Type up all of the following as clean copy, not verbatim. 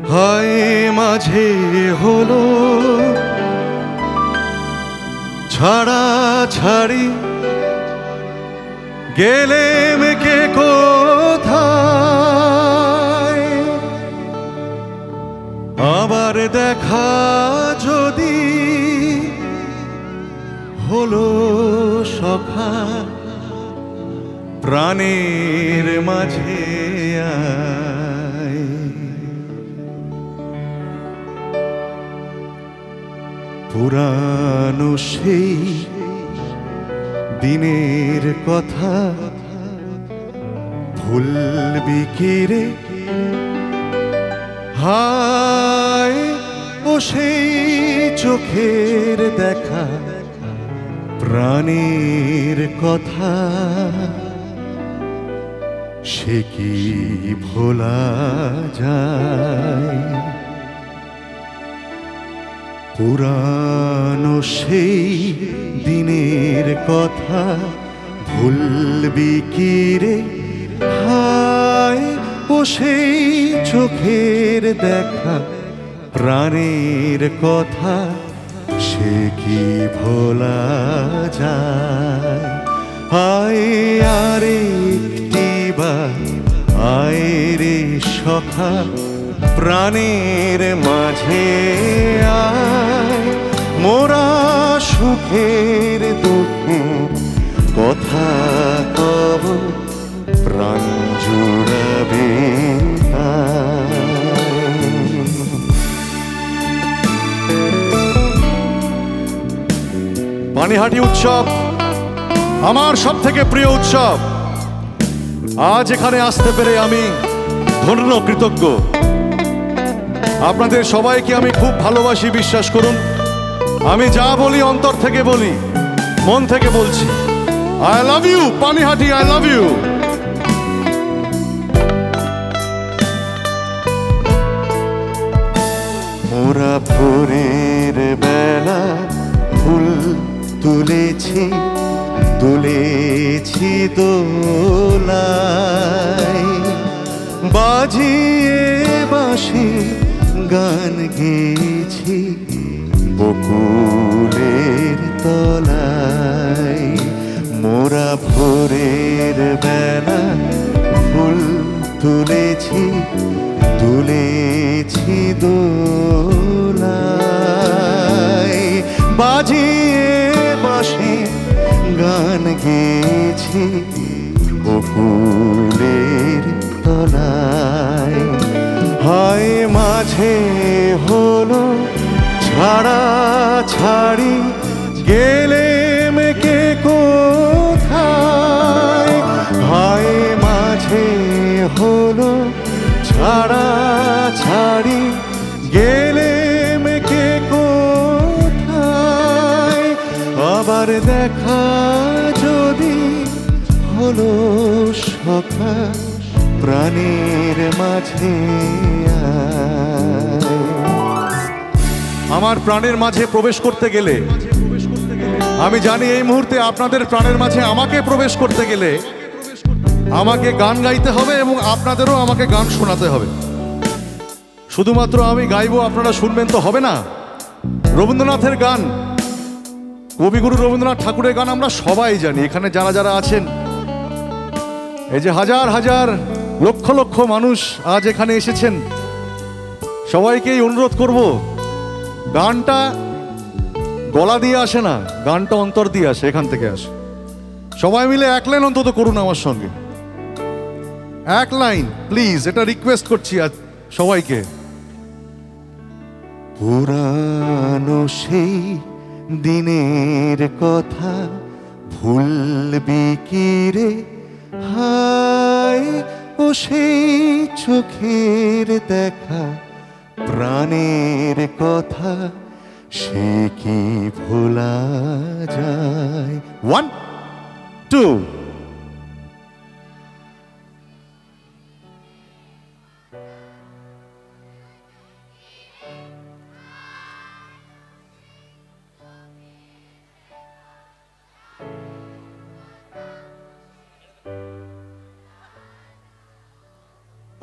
হায় মাঝে হলো ছাড়া ছাড়ি, গেলেম কে কোথায়, আবার দেখা যদি হলো সখা প্রাণের মাঝে আয়। পুরানো সেই দিনের কথা ভুলবি কি রে, হায় ও সেই চোখের দেখা প্রাণের কথা, সে কি ভোলা যায়। পুরানো সেই দিনের কথা ভুলবি কি রে, হায় ও সেই চোখের দেখা প্রাণের কথা, সে কি ভোলা যায়। হায় আরেকটি বার আয় রে সখা প্রাণের মাঝে আয়, মোরা সুখের দুঃখের কথা কব প্রাণ জুড়াবে। পানিহাটি উৎসব আমার সব থেকে প্রিয় উৎসব। আজ এখানে আসতে পেরে আমি ধন্য কৃতজ্ঞ। আপনাদের সবাইকে আমি খুব ভালোবাসি, বিশ্বাস করুন। আমি যা বলি অন্তর থেকে বলি, মন থেকে বলছি। I love you Panihati, I love you. মোরা ভোরের বেলা ফুল তুলেছি, তুলেছি দোলায়, বাজিয়ে বাঁশি গান গেয়েছি বকুলের তলায়। মোরা ভোরের বেলা ফুল তুলেছি, তুলেছি দোলায়, বাজিয়ে বাঁশি গান গেয়েছি বকুলের তলায়। হায় মাঝে হলো ছাড়া ছাড়ি, গেলেম কে কোথায়, হায় মাঝে হলো ছাড়া ছাড়ি, গেলেম কে কোথায়, আবার দেখা যদি হলো সখা প্রাণের মাঝে আয়। আমার প্রাণের মাঝে প্রবেশ করতে গেলে, আমি জানি এই মুহূর্তে আপনাদের প্রাণের মাঝে আমাকে প্রবেশ করতে গেলে আমাকে গান গাইতে হবে এবং আপনাদেরও আমাকে গান শোনাতে হবে। শুধুমাত্র আমি গাইবো, আপনারা শুনবেন তো হবে না। রবীন্দ্রনাথের গান, কবিগুরু রবীন্দ্রনাথ ঠাকুরের গান আমরা সবাই জানি। এখানে যারা যারা আছেন, এই যে হাজার হাজার লক্ষ লক্ষ মানুষ আজ এখানে এসেছেন, সবাইকেই অনুরোধ করব, গানটা গলা দিয়ে আসে না, গানটা অন্তর দিয়ে আসে, এখান থেকে আসে। সবাই মিলে এক লাইন অন্তত করুন আমার সঙ্গে, এক লাইন প্লিজ, এটা রিকোয়েস্ট করছি আজ সবাইকে। পুরানো সেই দিনের কথা ভুলবি কি রে, হায় ও সেই চোখের দেখা প্রাণের কথা, সে কি ভোলা যায়। 1 2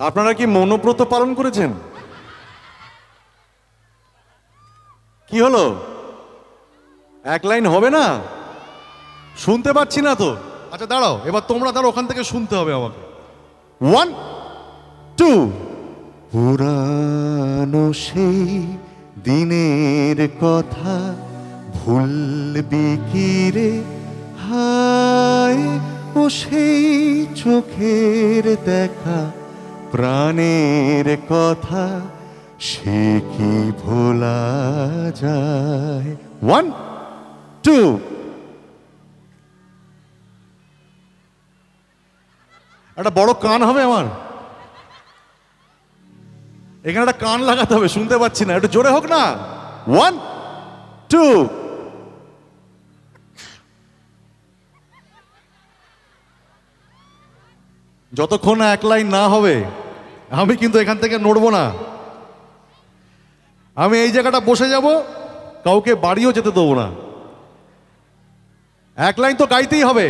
আপনারা কি মৌনব্রত পালন করেছেন? কি হলো, এক লাইন হবে না? শুনতে পাচ্ছি না তো। আচ্ছা দাঁড়াও, এবার তোমরা দাঁড়াও, ওখান থেকে শুনতে হবে আমাকে। 1 2 পুরানো সেই দিনের কথা ভুলবি কি রে, হায় ও সেই চোখের দেখা প্রাণের কথা, সে কি ভোলা যায়। 1 2 একটা বড় কান হবে আমার, এখানে একটা কান লাগাতে হবে, শুনতে পাচ্ছি না, একটু জোরে হোক না। 1 2 যতক্ষণ না এক লাইন না হবে আমি কিন্তু এখান থেকে নড়বো না। আমি এই জায়গাটা বসে যাব, কাউকে বাড়িও যেতে দেবো না। এক লাইন তো গাইতেই হবে,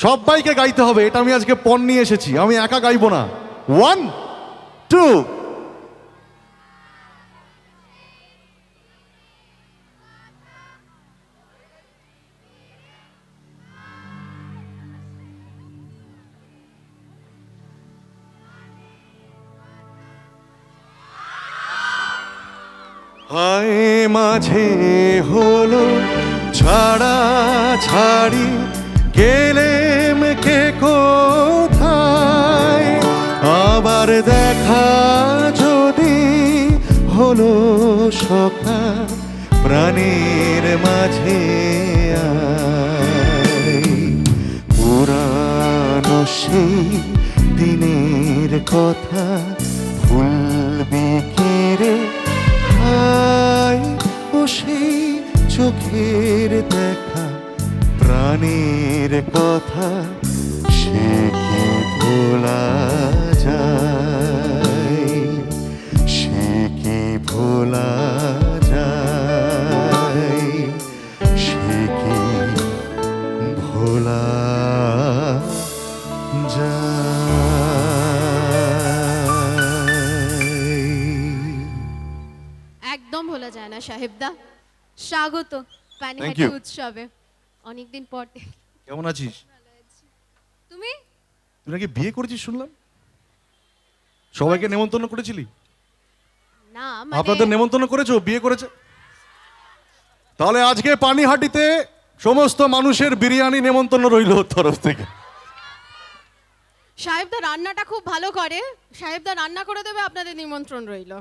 সবাইকে গাইতে হবে, এটা আমি আজকে পণ নিয়ে এসেছি, আমি একা গাইবো না। 1 2 হায় মাঝে হলো ছাড়া ছাড়ি, গেলেম কে কোথায়, আবার দেখা যদি হলো সখা প্রাণের মাঝে আয়। পুরানো সেই দিনের কথা ভুলবি কি রে, হায় ও সেই চোখের দেখা প্রাণের কথা, সে কি ভোলা যায়, সে কি ভোলা যায়, সে কি ভোলা একদম ভোলা যায় না সাহেবদা। স্বাগত Thank পানিহাটি you. উৎসবে, অনেকদিন পর। কেমন আছিস? তুমি তুই নাকি বিয়ে করেছিস শুনলাম, সবাইকে নেমন্তন্ন করেছিলি? না আপনাদের নেমন্তন্ন করেছো, বিয়ে করেছে? তাহলে আজকে পানিহাটিতে সমস্ত মানুষের বিরিয়ানি নেমন্তন্ন রইল ওর তরফ থেকে। সাহেবদা রান্নাটা খুব ভালো করে, সাহেবদা রান্না করে দেবে, আপনাদের নিমন্ত্রণ রইল।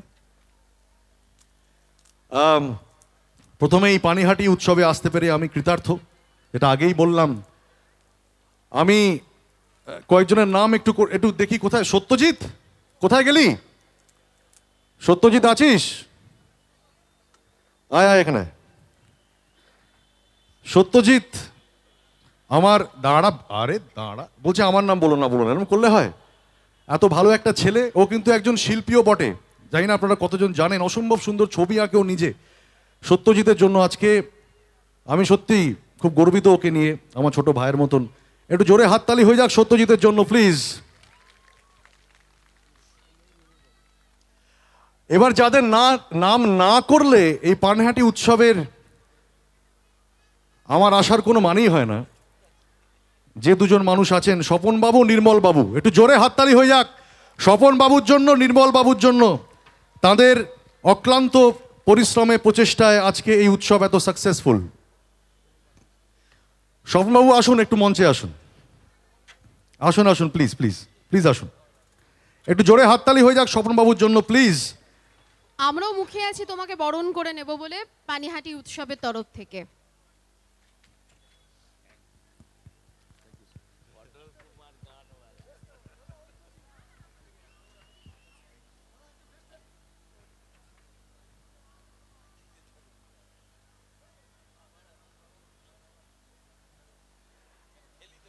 প্রথমে এই পানিহাটি উৎসবে আসতে পেরে আমি কৃতার্থ, এটা আগেই বললাম। আমি কয়েকজনের নাম একটু একটু দেখি, কোথায় সত্যজিৎ, কোথায় গেলি? সত্যজিৎ আছিস? আয় আয় এখানে। সত্যজিৎ আমার, দাঁড়া, আরে দাঁড়া, বলছে আমার নাম বলো না, বলো না, এরকম করলে হয়? এত ভালো একটা ছেলে, ও কিন্তু একজন শিল্পীও বটে, জানি না আপনারা কতজন জানেন, অসম্ভব সুন্দর ছবি আঁকেও নিজে। সত্যজিতের জন্য আজকে আমি সত্যি খুব গর্বিত ওকে নিয়ে, আমার ছোট ভাইয়ের মতন। একটু জোরে হাততালি হয়ে যাক সত্যজিতের জন্য প্লিজ। এবার যাদের নাম না করলে এই পানিহাটি উৎসবের আমার আসার কোনো মানেই হয় না, যে দুজন মানুষ আছেন, স্বপন বাবু, নির্মল বাবু, একটু জোরে হাততালি হয়ে যাক স্বপন বাবুর জন্য, নির্মল বাবুর জন্য। তাদের অক্লান্ত পরিশ্রমে, প্রচেষ্টায় আজকে এই উৎসব এত সাকসেসফুল। স্বপন বাবু আসুন, একটু মঞ্চে আসুন, আসুন আসুন, প্লিজ প্লিজ প্লিজ আসুন। একটু জোরে হাততালি হয়ে যাক স্বপন বাবুর জন্য, প্লিজ। আমরাও মুখে আছি তোমাকে বরণ করে নেব বলে পানিহাটি উৎসবের তরফ থেকে।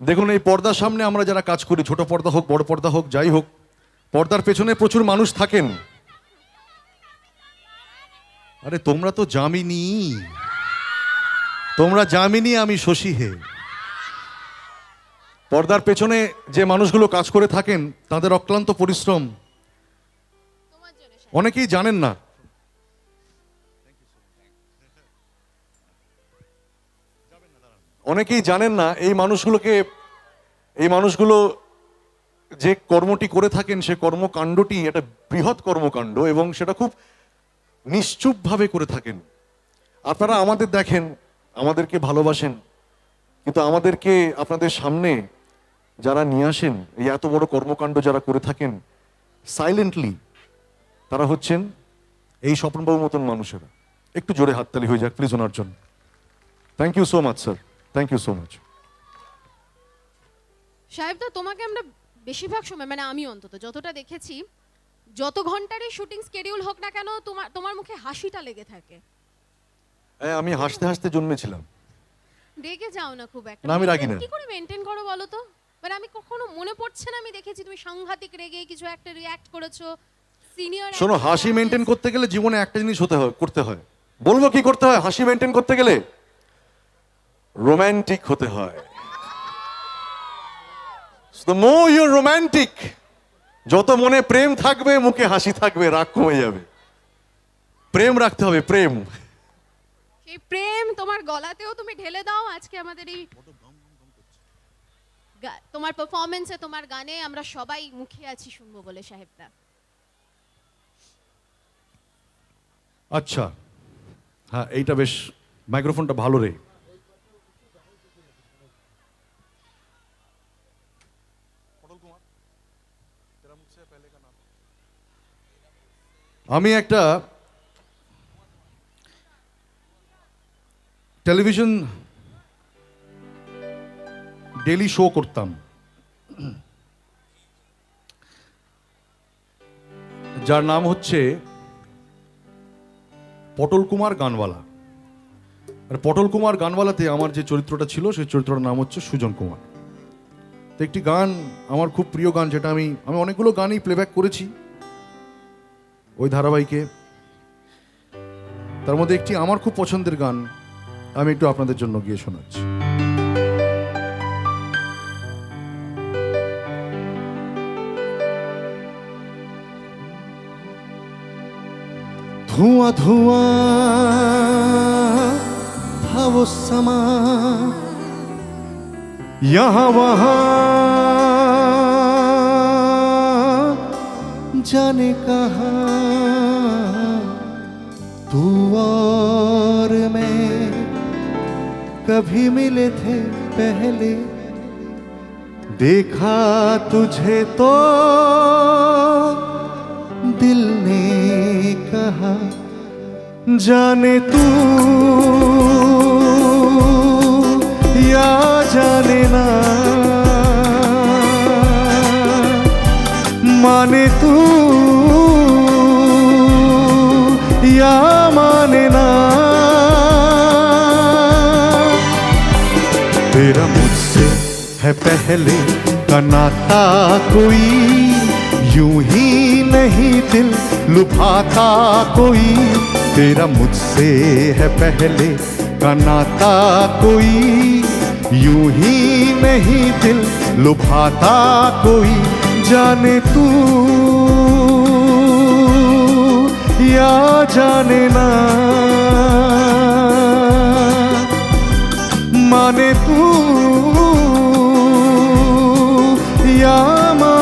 দেখুন, এই পর্দার সামনে আমরা যারা কাজ করি, ছোট পর্দা হোক, বড় পর্দা হোক, যাই হোক, পর্দার পেছনে প্রচুর মানুষ থাকেন। আরে তোমরা তো জামিনী, তোমরা জামিনী, আমি শশী হে। পর্দার পেছনে যে মানুষগুলো কাজ করে থাকেন, তাদের অক্লান্ত পরিশ্রম তোমার জন্য অনেকেই জানেন না। অনেকেই জানেন না এই মানুষগুলো যে কর্মটি করে থাকেন, সে কর্মকাণ্ডটি একটা বৃহৎ কর্মকাণ্ড, এবং সেটা খুব নিশ্চুপভাবে করে থাকেন। আপনারা আমাদের দেখেন, আমাদেরকে ভালোবাসেন, কিন্তু আমাদেরকে আপনাদের সামনে যারা নিয়ে আসেন, এই এত বড় কর্মকাণ্ড যারা করে থাকেন সাইলেন্টলি, তারা হচ্ছেন এই স্বপনবাবুর মতন মানুষেরা। একটু জোরে হাততালি হয়ে যাক প্লিজ ওনার জন্য। Thank you so much sir, thank you so much. সাহেবদা, তোমাকে আমরা বেশিরভাগ সময়, মানে আমি অন্তত যতটা দেখেছি, যত ঘন্টারই শুটিং স্কেডিউল হোক না কেন, তোমার মুখে হাসিটা লেগে থাকে। হ্যাঁ, আমি হাসতে হাসতে জন্মেছিলাম। রেগে যাও না খুব একটা। না, আমি রাগি না। কি করে মেনটেন করো বলো তো? মানে আমি কখনো মনে পড়ছে না আমি দেখেছি তুমি সাংঘাতিক রেগে কিছু একটা রিঅ্যাক্ট করেছো। সিনিয়র শোনো, হাসি মেনটেন করতে গেলে জীবনে একটা জিনিস করতে হয়। বলবো কি করতে হয়? হাসি মেনটেন করতে গেলে রোমান্টিক হতে হয়। The more you're romantic, যত মনে প্রেম থাকবে, মুখে হাসি থাকবে, রাগ কমে যাবে। প্রেম রাখতে হবে, প্রেম। সেই প্রেম তোমার গলাতেও তুমি ঢেলে দাও আজকে আমাদের এই তোমার পারফরমেন্সে, তোমার গানে আমরা সবাই মুখে আছি শুনবো বলে সাহেবদা। আচ্ছা, হ্যাঁ, এইটা বেশ, মাইক্রোফোনটা ভালো রে। আমি একটা টেলিভিশন ডেলি শো করতাম, যার নাম হচ্ছে পটল কুমার গানওয়ালা। আর পটল কুমার গানওয়ালাতে আমার যে চরিত্রটা ছিল, সেই চরিত্রটার নাম হচ্ছে সুজন কুমার। তো একটি গান, আমার খুব প্রিয় গান, যেটা আমি অনেকগুলো গানই প্লেব্যাক করেছি ওই ধারাবাহিকে। তার মধ্যে একটি আমার খুব পছন্দের গান আমি একটু আপনাদের জন্য গিয়ে শোনাচ্ছি। धुआं धुआं था वो समा, यहाँ वहाँ जाने कहाँ, तू और मैं कभी मिले थे पहले, देखा तुझे तो दिल ने कहा, जाने तू या जाने ना, माने तू या माने ना, तेरा मुझसे है पहले का नाता कोई, यूं ही नहीं दिल लुभाता कोई, तेरा मुझसे है पहले का नाता कोई, यूं ही नहीं दिल लुभाता कोई, जाने तू या जाने ना, माने तू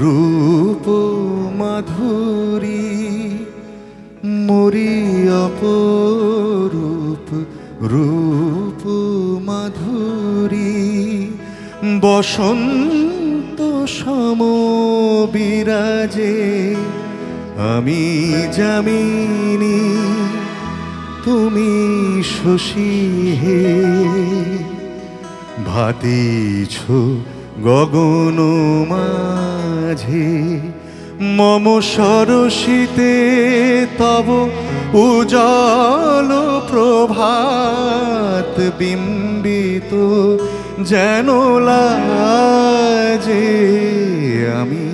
রূপ মাধুরী মরি অপরূপ রূপ মাধুরী বসন্ত সম বিরাজে আমি যামিনী তুমি শশী হে ভাতিছ গগন মাঝে মম সরসিতে তব উজাল প্রভাত বিম্বিত যেন লাজে আমি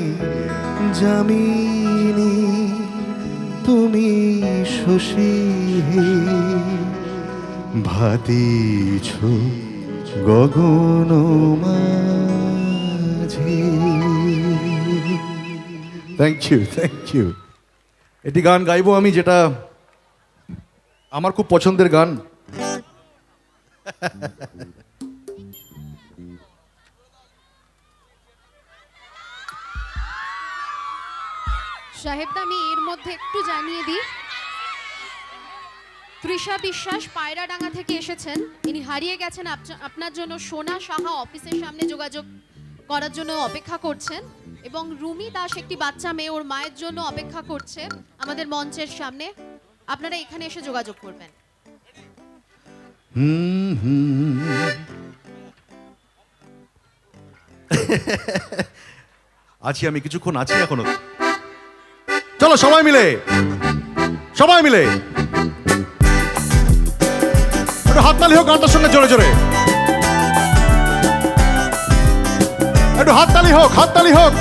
যামিনী তুমি শশী হে ভাতিছ গগন মাঝে। Thank you. এটি গান গাইবো আমি, যেটা আমার খুব পছন্দের গান। সাহেবদা, আমি এর মধ্যে একটু জানিয়ে দিই, তৃষা বিশ্বাস পায়রাডাঙ্গা থেকে এসেছেন। ইনি হারিয়ে গেছেন, আপনার জন্য সোনা সাহা অফিসের সামনে যোগাযোগ করার জন্য অপেক্ষা করছেন। এবং রুমি দাস, একটি বাচ্চা মেয়ে, ওর মায়ের জন্য অপেক্ষা করছে আমাদের মঞ্চের সামনে। আপনারা এখানে এসে যোগাযোগ করবেন। আছি আমি, কিছুক্ষণ আছি এখনো। চলো সবাই মিলে একটু হাততালি হোক গানটার সঙ্গে জোরে জোরে, একটু হাততালি হোক।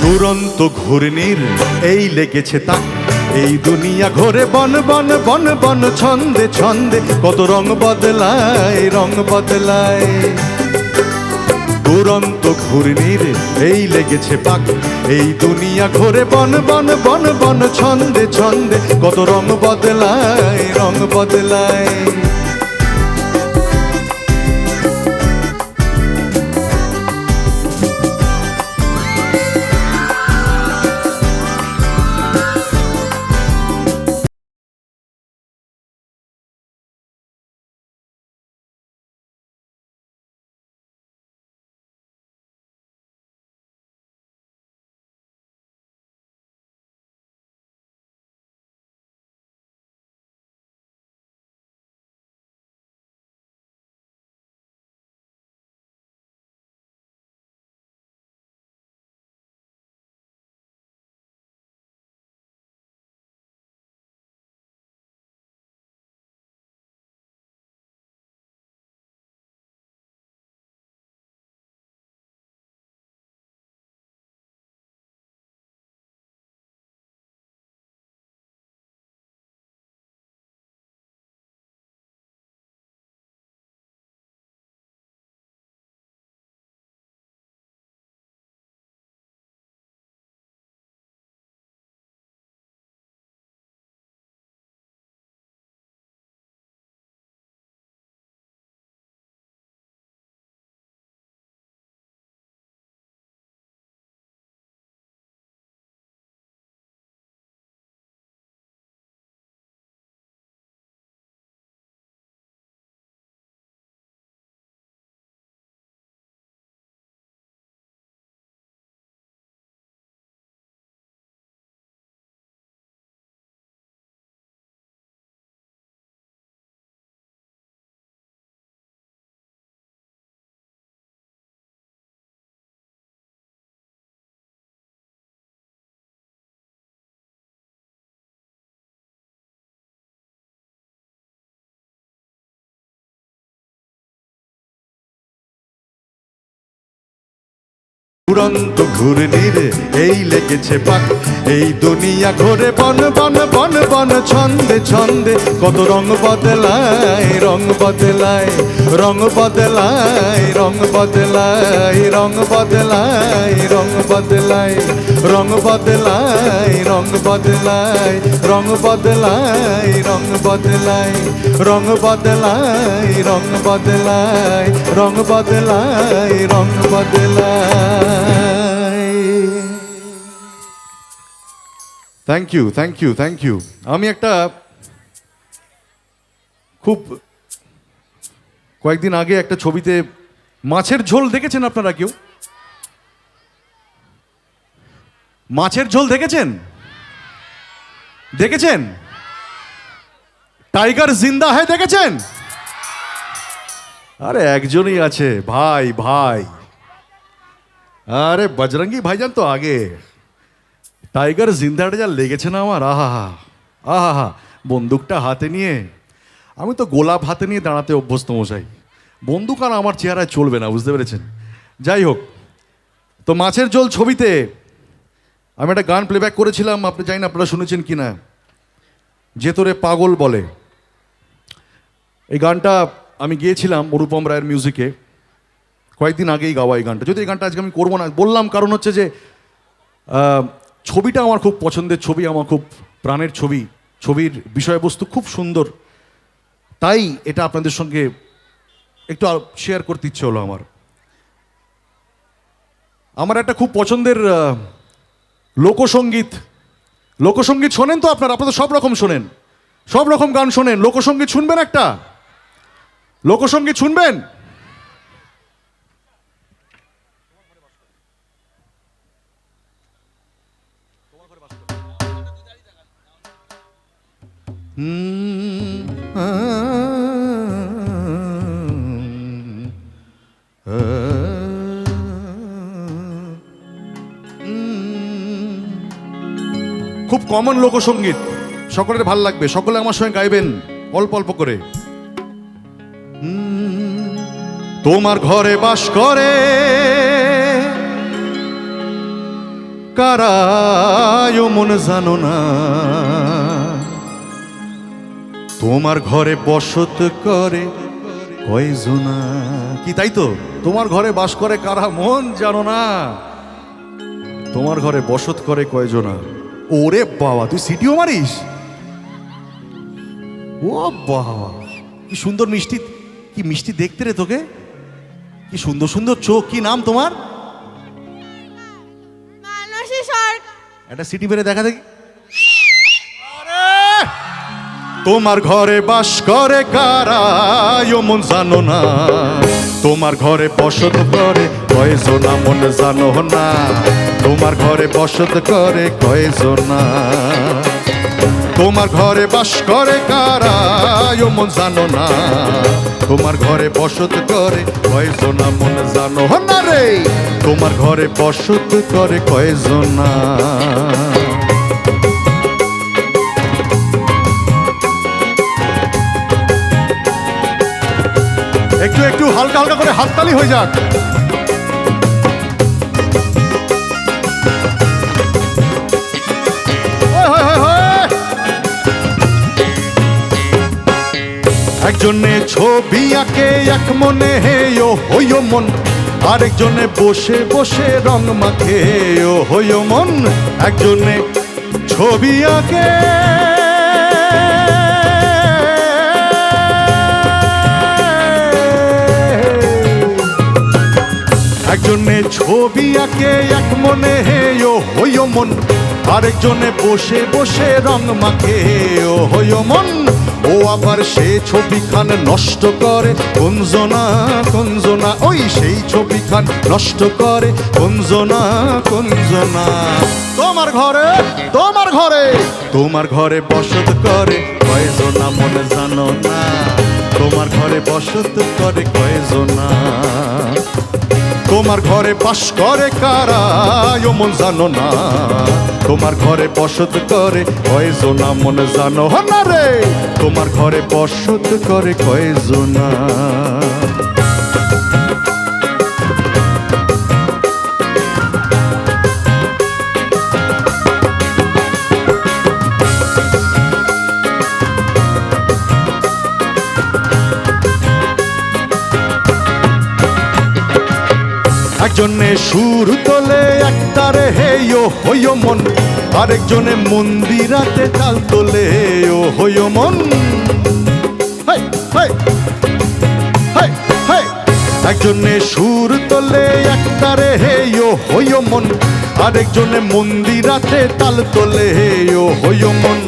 দুরন্ত ঘূর্ণির এই লেগেছে তাক, এই দুনিয়া ঘোরে বন বন বন বন ছন্দে ছন্দে, কত রং বদলায়। দুরন্ত ঘূর্ণির এই লেগেছে পাক, এই দুনিয়া ঘোরে বন বন বন বন ছন্দে ছন্দে, কত রং বদলায়। উড়ন্ত ঘূর্ণির এই লেগেছে পাক, এই দুনিয়া ঘোরে বন বন বন বন ছন্দে ছন্দে, কত রং বদলায় রং বদলায় রং বদলায় রং বদলায় রং বদলায় রং বদলায় রং বদলায় রং বদলায় রং বদলায় রং বদলায় রং বদলায় রং বদলায় রং বদলায় রং বদলায়। Thank you thank you thank you. আমি একটা খুব কয়েকদিন আগে একটা ছবিতে মাছের ঝোল দেখেছেন আপনারা কেউ? মাছের ঝোল দেখেছেন? দেখেছেন? টাইগার জিন্দা হ্যায় দেখেছেন? আরে একজনই আছে ভাই ভাই, আরে বজরঙ্গি ভাইজান তো আগে, টাইগার জিন্দাটা যা লেগেছে না আমার, আহা আহা, বন্দুকটা হাতে নিয়ে, আমি তো গোলাপ হাতে নিয়ে দাঁড়াতে অভ্যস্ত মশাই, বন্দুক আর আমার চেহারায় চলবে না, বুঝতে পেরেছেন? যাই হোক, তো মাছের ঝোল ছবিতে আমি একটা গান প্লেব্যাক করেছিলাম, আপনি জানি না আপনারা শুনেছেন কি না, যে তোরে পাগল বলে। এই গানটা আমি গিয়েছিলাম অনুপম রায়ের মিউজিকে, কয়েকদিন আগেই গাওয়া এই গানটা। যদি এই গানটা আজকে আমি করবো না বললাম, কারণ হচ্ছে যে ছবিটা আমার খুব পছন্দের ছবি, আমার খুব প্রাণের ছবি, ছবির বিষয়বস্তু খুব সুন্দর, তাই এটা আপনাদের সঙ্গে একটু শেয়ার করতে ইচ্ছে হলো আমার। আমার একটা খুব পছন্দের লোকসঙ্গীত, লোকসঙ্গীত শোনেন তো আপনারা? আপনারা সব রকম শোনেন, সব রকম গান শোনেন, লোকসঙ্গীত শুনবেন? একটা লোকসঙ্গীত শুনবেন? খুব কমন লোকসঙ্গীত, সকলের ভাল লাগবে, সকলে আমার সঙ্গে গাইবেন অল্প অল্প করে। তোমার ঘরে বাস করে কারা মন জানো না, তোমার ঘরে বসত করে কয়জনা। কি তাই তো? তোমার ঘরে বাস করে কারা মন জানো না, তোমার ঘরে বসত করে কয়জনা। ওরে বাবা, তুই সিটিও মারিস? ও বাবা, কি সুন্দর মিষ্টি, কি মিষ্টি দেখতে রে তোকে, কি সুন্দর সুন্দর চোখ। কি নাম তোমার? একটা সিটি বেড়ে দেখা দেখি। তোমার ঘরে বাস করে কারা মন জানো না, তোমার ঘরে বসত করে কয়জনা মন জানো না, তোমার ঘরে বসত করে কয়জনা। তোমার ঘরে বাস করে কারা মন জানো না, তোমার ঘরে বসত করে কয়জনা মন জানো না রে, তোমার ঘরে বসত করে কয়জনা। একটু একটু হালকা হালকা করে হাততালি হয়ে যাক। একজনে ছবি আঁকে এক মনে ও হইও মন, আরেকজনে বসে বসে রং মাখে ও হইও মন। একজনে ছবি আঁকে একজনে ছবি আঁকে এক মনে ও হইও মন, আরেকজনে বসে বসে রং মাখে ও হইও মন। ও আবার সে ছবিখান নষ্ট করে কুঞ্জনা কুঞ্জনা, ওই সেই ছবিখান নষ্ট করে কুঞ্জনা কুঞ্জনা। তোমার ঘরে তোমার ঘরে তোমার ঘরে বসত করে কয়জনা মন জানো না, তোমার ঘরে বসত করে কয়জনা। তোমার ঘরে বাস করে কারা মন জানো না, তোমার ঘরে বসত করে কয়জনা মন জানো না রে, তোমার ঘরে বসত করে কয়জনা। একজনে সুর তোলে একটারে হে ও হইও মন, আরেকজনে মন্দিরাতে তাল তোলে ও হইও মন। হেই, হেই, হেই, হেই। একজনে সুর তোলে একটারে হে ও হইও মন, আরেকজনে মন্দিরাতে তাল তোলে ও হইও মন।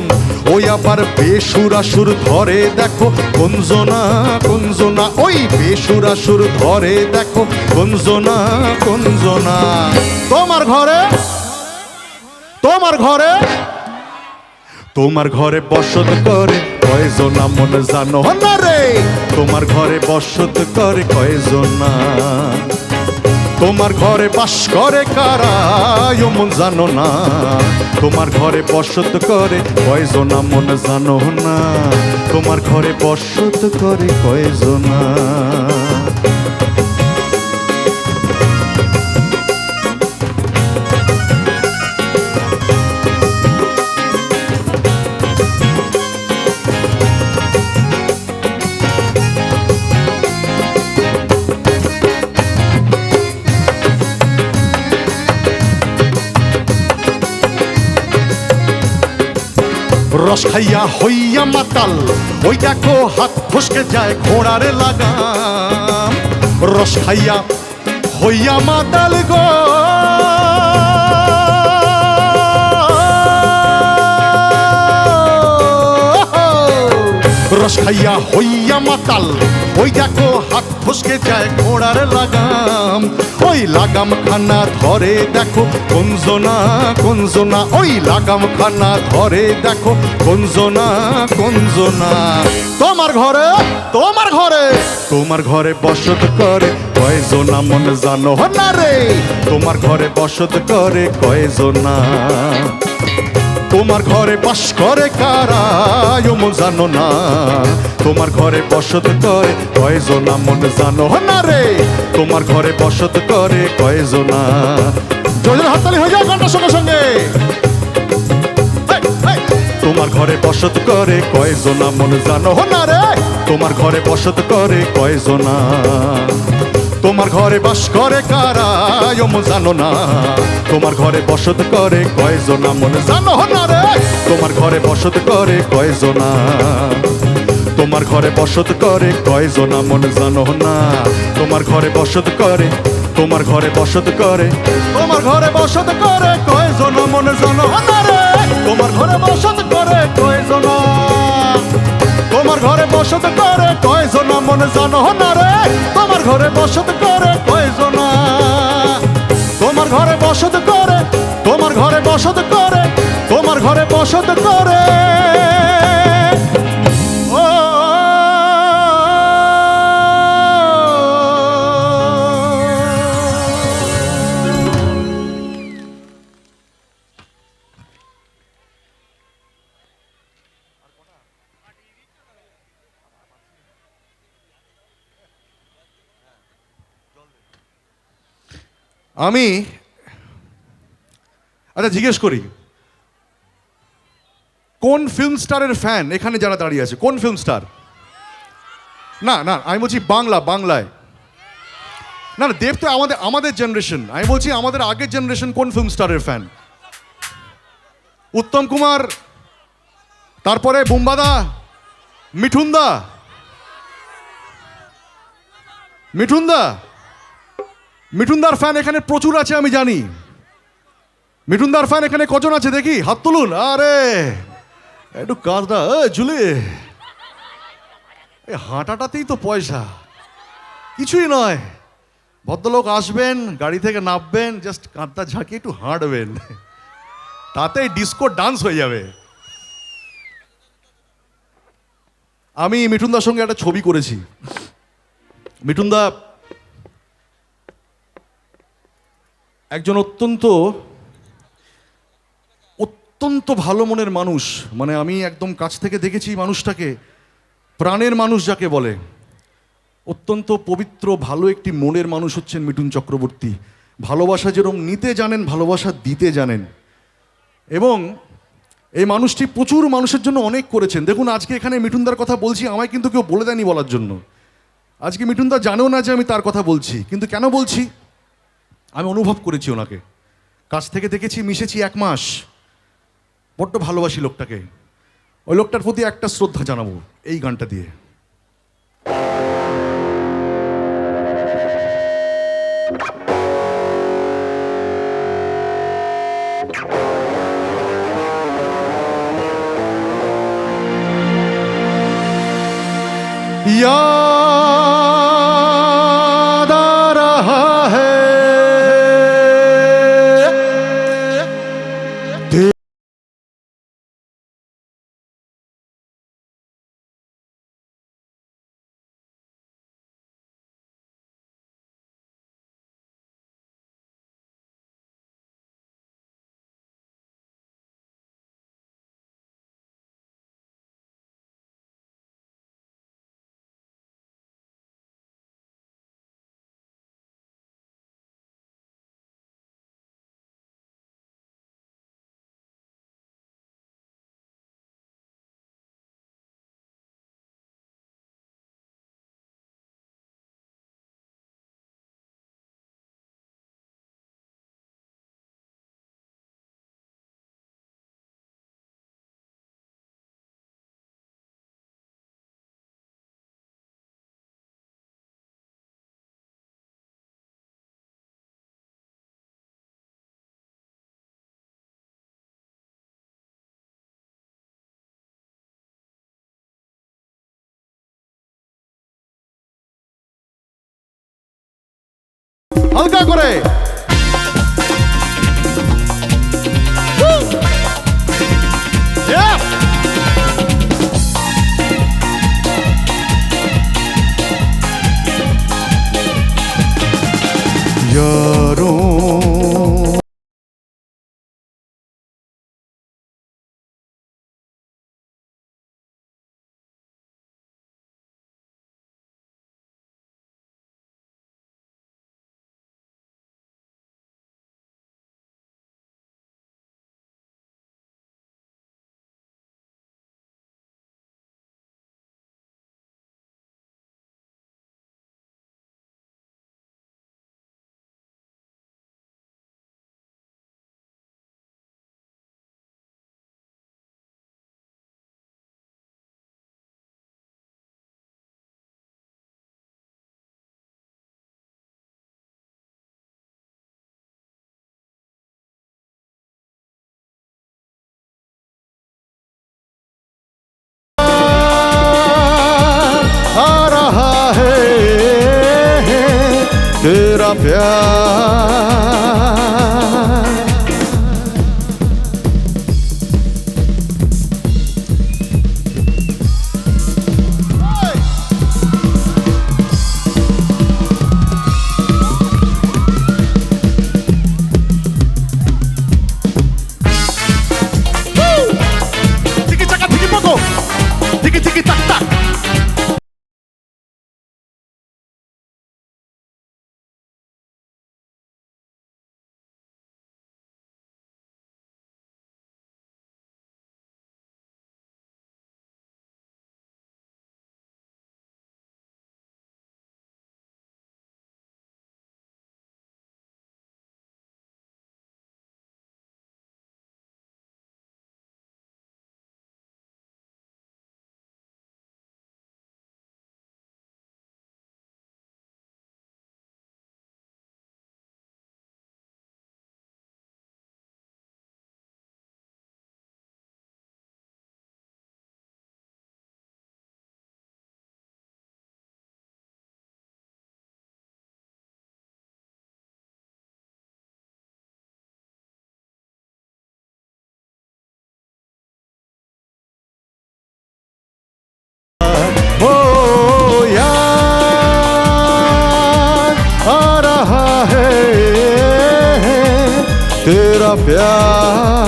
ওই আবার বেসুরাসুর ধরে দেখো কুঞ্জনা কুঞ্জনা, ওই বেসুরাসুর ধরে দেখো কুঞ্জনা কুঞ্জনা। তোমার ঘরে, তোমার ঘরে, তোমার ঘরে বসত করে কয়জনা মন জানো না রে? তোমার ঘরে বসত করে কয়জনা? তোমার ঘরে বাস করে কারা মন জানো না? তোমার ঘরে বসত করে কয়জনা মন জানো না? তোমার ঘরে বসত করে কয়জনা? রস খাইয়া হইয়া মাতাল, ওই দেখো হাত ফসকে যায় ঘোড়ার লাগাম। রস খাইয়া হইয়া মাতাল গো, রস খাইয়া হইয়া মাতাল, ওই দেখো হাত ফসকে যায় ঘোড়ার লাগাম। ওই লাগাম খানা ধরে দেখো কুঞ্জনা কুঞ্জনা, ওই লাগাম খানা ধরে দেখো কুঞ্জনা কুঞ্জনা। তোমার ঘরে, তোমার ঘরে, তোমার ঘরে বসত করে কয়জনা মন জানো না রে? তোমার ঘরে বসত করে কয়জনা? তোমার ঘরে বাস করে কারা মন জানো না? তোমার ঘরে বসত করে কয়জনা মন জানো না রে? তোমার ঘরে বসত করে কয়জনা? জোরে হাততালি হয়ে যায় গানটার সঙ্গে সঙ্গে। তোমার ঘরে বসত করে কয়জনা মন জানো না রে? তোমার ঘরে বসত করে কয়জনা? তোমার ঘরে বাস করে কারা মন জানো না? তোমার ঘরে বসত করে কয়জনা মন জানো না রে? তোমার ঘরে বসত করে কয়জনা? তোমার ঘরে বসত করে কয়জনা মন জানো না? তোমার ঘরে বসত করে, তোমার ঘরে বসত করে, তোমার ঘরে বসত করে কয়জনা মন জানো না রে? তোমার ঘরে বসত করে কয়জনা? তোমার ঘরে বসত করে কয়জনা মন জানো না রে? তোমার ঘরে বসত করে কয়জনা? তোমার ঘরে বসত করে, তোমার ঘরে বসত করে, তোমার ঘরে বসত করে। ও আমি আচ্ছা জিজ্ঞেস করি, কোন ফিল্ম স্টারের ফ্যান এখানে যারা দাঁড়িয়ে আছে? কোন ফিল্ম স্টার? না না, আমি বলছি বাংলা, বাংলায়। না না, দেব তো আমাদের আমাদের জেনারেশন। আমি বলছি আমাদের আগের জেনারেশন কোন ফিল্ম স্টারের ফ্যান? উত্তম কুমার, তারপরে বুম্বাদা, মিঠুনদা, মিঠুনদা, মিঠুনদার ফ্যান এখানে প্রচুর আছে আমি জানি। মিঠুনদার ফ্যান এখানে কজন আছে দেখি, হাত তুলুন। আরে একটু কাজটা জুলি, এই হাঁটাটাতেই তো পয়সা, কিছুই নয়। ভদ্রলোক আসবেন, গাড়ি থেকে নামবেন, জাস্ট কাঁধটা ঝাঁকিয়ে একটু হাঁটবেন, তাতেই ডিস্কো ডান্স হয়ে যাবে। আমি মিঠুনদার সঙ্গে একটা ছবি করেছি। মিঠুনদা একজন অত্যন্ত অত্যন্ত ভালো মনের মানুষ। মানে আমি একদম কাছ থেকে দেখেছি মানুষটাকে, প্রাণের মানুষ যাকে বলে। অত্যন্ত পবিত্র ভালো একটি মনের মানুষ হচ্ছেন মিঠুন চক্রবর্তী। ভালোবাসা যেরকম নিতে জানেন, ভালোবাসা দিতে জানেন। এবং এই মানুষটি প্রচুর মানুষের জন্য অনেক করেছেন। দেখুন আজকে এখানে মিঠুনদার কথা বলছি, আমায় কিন্তু কেউ বলে দেয়নি বলার জন্য। আজকে মিঠুনদা জানেও না যে আমি তার কথা বলছি, কিন্তু কেন বলছি? আমি অনুভব করেছি ওনাকে, কাছ থেকে দেখেছি, মিশেছি 1 মাস। বড্ড ভালোবাসি লোকটাকে। ওই লোকটার প্রতি একটা শ্রদ্ধা জানাবো এই গানটা দিয়ে। याद आ रहा है হালকা করে Yeah! यारों आ रहा है तेरा प्यार Tiki taka tiki poco, tiki tiki tak tak. ओ यार आ रहा है तेरा प्यार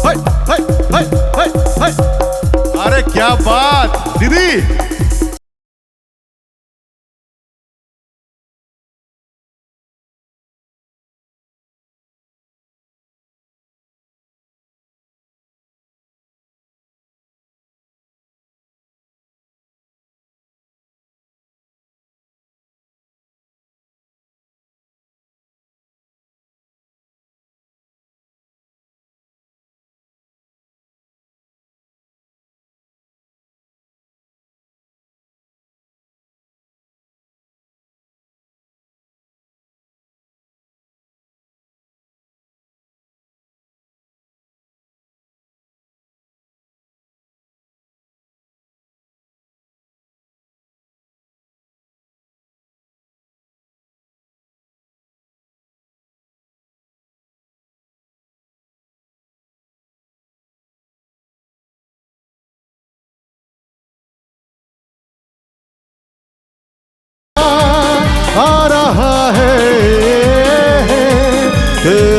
हाय हाय हाय हाय हाय अरे क्या बात दीदी।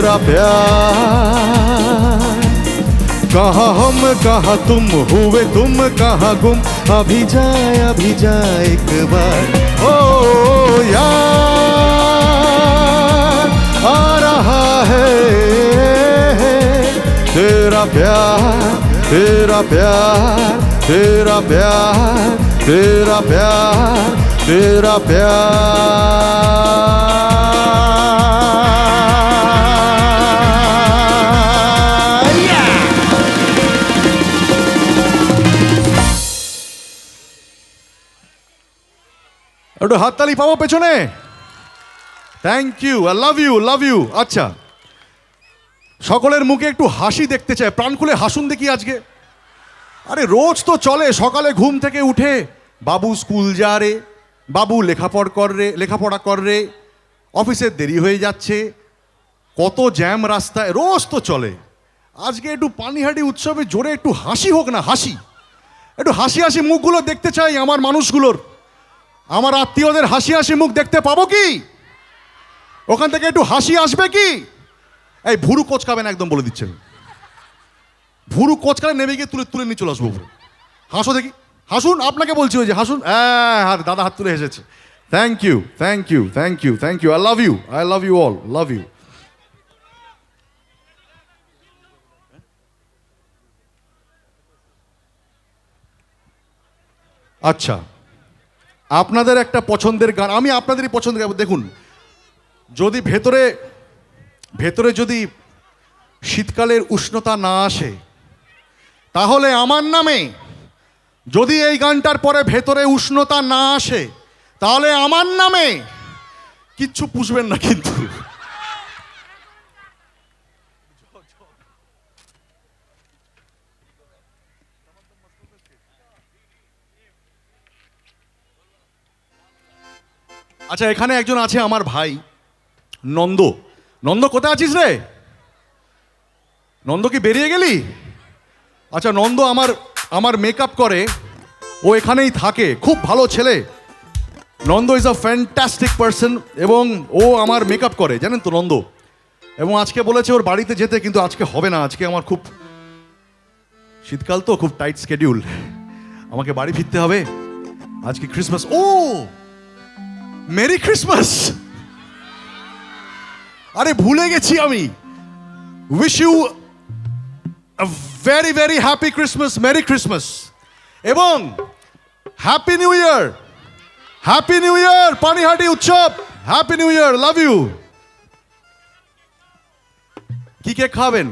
तेरा प्यार। कहाँ हम कहाँ तुम, हुए तुम कहाँ गुम, अभी जा एक बार। ओ यार आ रहा है तेरा प्यार, तेरा प्यार, तेरा प्यार, तेरा प्यार, तेरा प्यार। একটু হাততালি পাবো পেছনে? Thank you, I love you, love you. আচ্ছা, সকলের মুখে একটু হাসি দেখতে চাই, প্রাণ খুলে হাসুন দেখি আজকে। আরে রোজ তো চলে সকালে ঘুম থেকে উঠে বাবু স্কুল যা রে, বাবু লেখাপড়া কর রে, অফিসের দেরি হয়ে যাচ্ছে, কত জ্যাম রাস্তায়, রোজ তো চলে। আজকে একটু পানিহাটি উৎসবে জোরে একটু হাসি হোক না, হাসি, একটু হাসি হাসি মুখগুলো দেখতে চাই আমার মানুষগুলোর, আমার আত্মীয়দের হাসি হাসি মুখ দেখতে পাবো কি? ওখান থেকে একটু হাসি আসবে কি? এই ভুরু কোচকাবেন একদম বলে দিচ্ছেন, ভুরু কোচকালে নেমে গিয়ে তুলে নিয়ে চলে আসবো উপরে। হাসো দেখি, হাসুন, আপনাকে বলছি ওই যে হাসুন। হ্যাঁ, দাদা হাত তুলে এসেছে। Thank you, thank you, thank you, thank you, I love you, I love you all, love you. আচ্ছা, আপনাদের একটা পছন্দের গান, আমি আপনাদেরই পছন্দের গান। দেখুন, যদি ভেতরে যদি শীতকালের উষ্ণতা না আসে, তাহলে আমার নামে, যদি এই গানটার পরে ভেতরে উষ্ণতা না আসে, তাহলে আমার নামে কিচ্ছু পুষবেন না কিন্তু। আচ্ছা, এখানে একজন আছে আমার ভাই নন্দ। নন্দ কোথায় আছিস রে? নন্দ কি বেরিয়ে গেলি? আচ্ছা, নন্দ আমার মেকআপ করে, ও এখানেই থাকে, খুব ভালো ছেলে। Nanda is a fantastic person এবং ও আমার মেকআপ করে, জানেন তো নন্দ। এবং আজকে বলেছে ওর বাড়িতে যেতে, কিন্তু আজকে হবে না, আজকে আমার খুব শীতকাল তো, খুব টাইট স্কেডিউল, আমাকে বাড়ি ফিরতে হবে। আজকে ক্রিসমাস। ও মেরি ক্রিসমাস, আরে ভুলে গেছি আমি। Wish you a very very happy Christmas, merry Christmas এবং happy new year, happy new year, Panihati উৎসব, happy new year, love you. কি কেক খাবেন?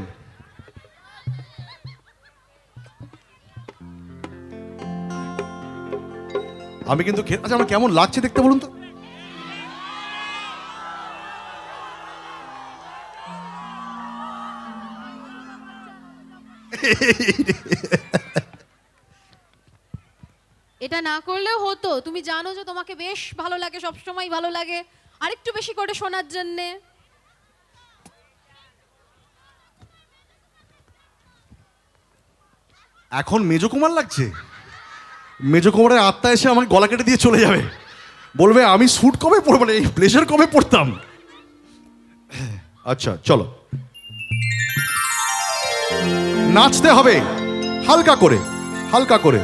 আমি কিন্তু আচ্ছা, আমার কেমন লাগছে দেখতে বলুন তো? এটা না করলেও হতো, তুমি জানো যে তোমাকে বেশ ভালো লাগে, সবসময় ভালো লাগে, আরেকটু বেশি করে শোনার জন্যে। এখন মেজো কুমার লাগছে? মেজো কুমারের আত্মা এসে আমাকে গলা কেটে দিয়ে চলে যাবে, বলবে আমি স্যুট কবে পরবো, এই ব্লেজার কবে পরতাম। আচ্ছা চলো, নাচতে হবে হালকা করে, হালকা করে।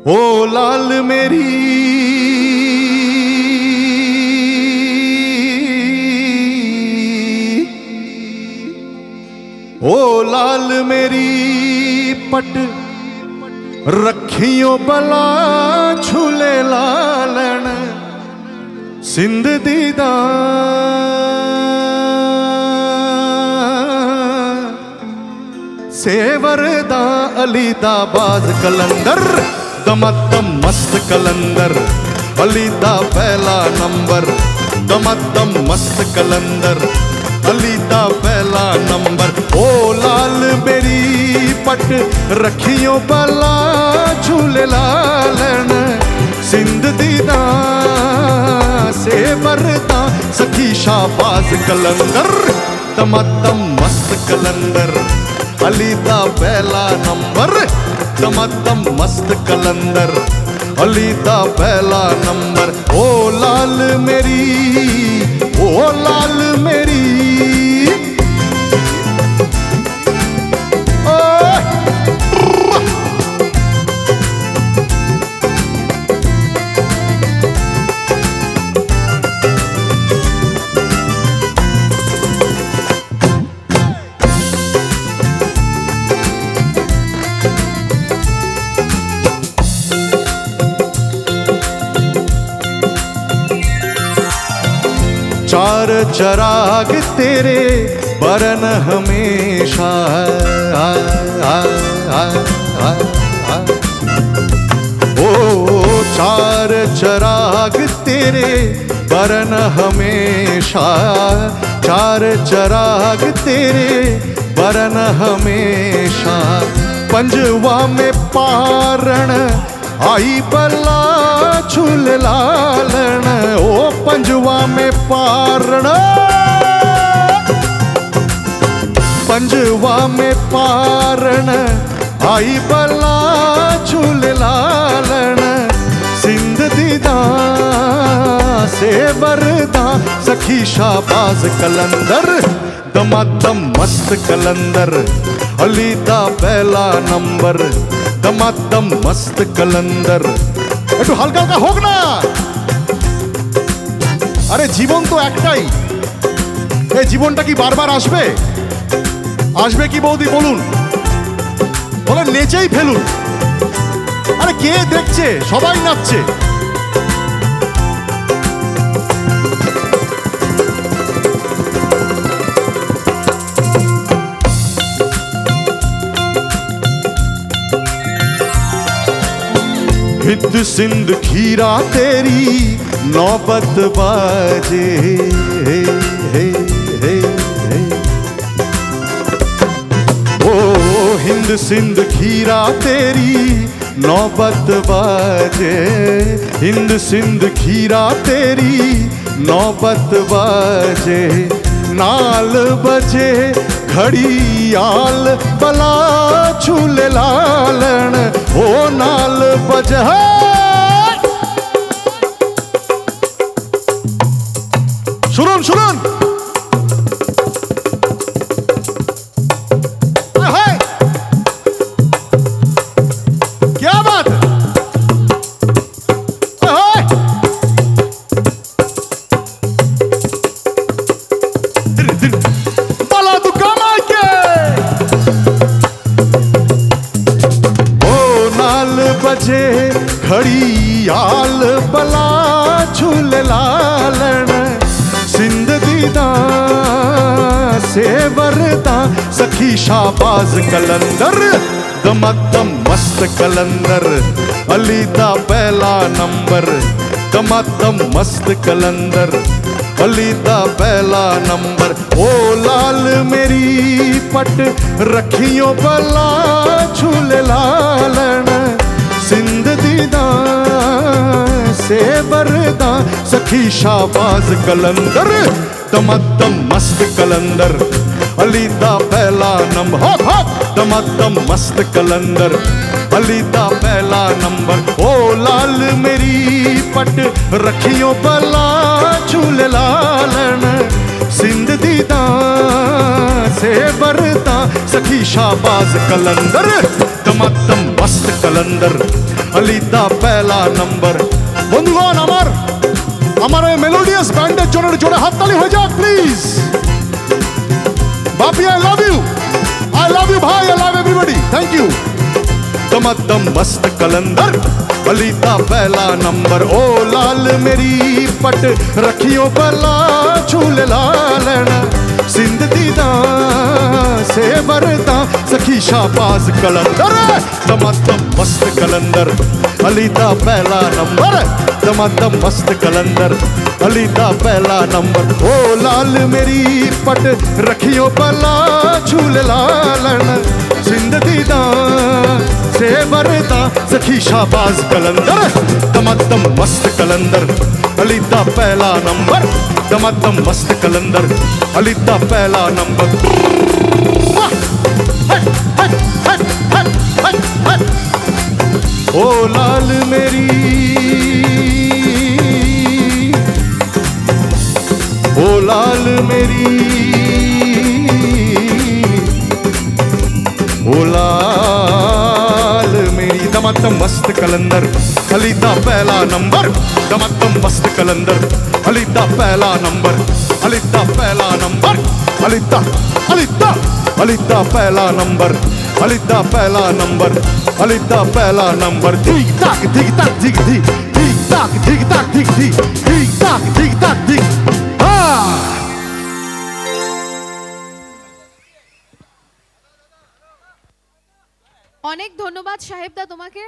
ओ लाल मेरी ओ लाल मेरी पट रखियो बला झूले लालन सिंध दीदा सेवरदा अलीदा बाज कलंदर दमदम मस्त कलंदर अलीदा पहला नंबर दमदम मस्त कलंदर अलीदा पहला नंबर। ओ लाल बेरी पट रखियो बला झूले लालन सिंध दीदा से बरदा सखी शाबाज कलंदर दमदम मस्त कलंदर अलीदा पहला नंबर दमादम मस्त कलंदर अली दा पहला नंबर। ओ लाल मेरी, ओ लाल मेरी, चार चराग तेरे बरन हमेशा। ओ चार चराग तेरे बरन हमेशा, चार चराग तेरे बरन हमेशा। पंजवा में पारण आई बल्ला झूल लालन। ओ पंजवा में पारण, पंजवा में पारण आई बल्ला झूल लालन। सिंध दीदा से बरदा सखी शाबाज कलंदर। दमादम मस्त कलंदर अली दा पहला नंबर। दमादम मस्त कलंदर। একটু হালকা হালকা হোক না। আরে জীবন তো একটাই, এই জীবনটা কি বারবার আসবে? আসবে কি বৌদি বলুন? বলে নেচেই ফেলুন। আরে কে দেখছে? সবাই নাচছে। हिंद सिंध खीरा तेरी नौबत बाजे। हे हे हे हे। ओ हिंद सिंध खीरा तेरी नौबत बाजे। हिंद सिंध खीरा तेरी नौबत बाजे। नाल बजे घड़ियाल बला झूले लालन। ओ नाल बजे শুনুন শুনুন। क्या बात है? बाला तू कमा के। ओ नाल बजे घड़ियाल बला झूल लालन। सिंध दीदा से वरदा सखी शाबाज कलंदर। दमादम मस्त कलंदर अली दा पहला नंबर। दमादम मस्त कलंदर अली दा पहला नंबर। ओ लाल मेरी पट रखियो बला झूल लालन। सिंध दीदा से बरदा सखी शाबाज कलंदर। दमादम मस्त कलंदर अली दा पहला नंबर। हक हक दमादम मस्त कलंदर अली दा पहला नंबर। ओ लाल मेरी पट रखियो बला झूल लालन। सिंध दीदा से बरदा सखी शाबाज कलंदर। दमादम मस्त कलंदर अली दा पहला नंबर। বন্ধুগণ আমার এই মেলোডিয়াস ব্যান্ডের জন্য জোরে হাততালি হয়ে যাক please. Bapi I love you ভাই, I love everybody, thank you. दमादम मस्त कलंदर अली दा पहला नंबर। ओ लाल मेरी पट रखियो बला झूल लालन। सिंध दीदा से बरदा सखी शाबाज कलंदर। दमादम मस्त कलंदर अली दा पहला नंबर। दमादम मस्त कलंदर अली दा पहला नंबर। ओ लाल मेरी पट रखियो बला झूल लालन। सिंध दीदा से बरदा सखी शाबाज कलंदर। दमादम मस्त कलंदर अली दा पहला नंबर। दमादम मस्त कलंदर अली दा पहला नंबर। ओ लाल मेरी, ओ लाल मेरी, ओ लाल मेरी। दमादम मस्त कलंदर अली दा पहला नंबर, दमादम मस्त कलंदर अली दा पहला नंबर, अली दा पहला नंबर, अली दा पहला नंबर, अली दा पहला नंबर, अली दा पहला नंबर। ठीक ताक ठीक ताक ठीक ठीक, ठीक ताक ठीक ताक ठीक ठीक, ठीक ताक ठीक ताक ठीक। অনেক ধন্যবাদ সাহেবদা তোমাকে।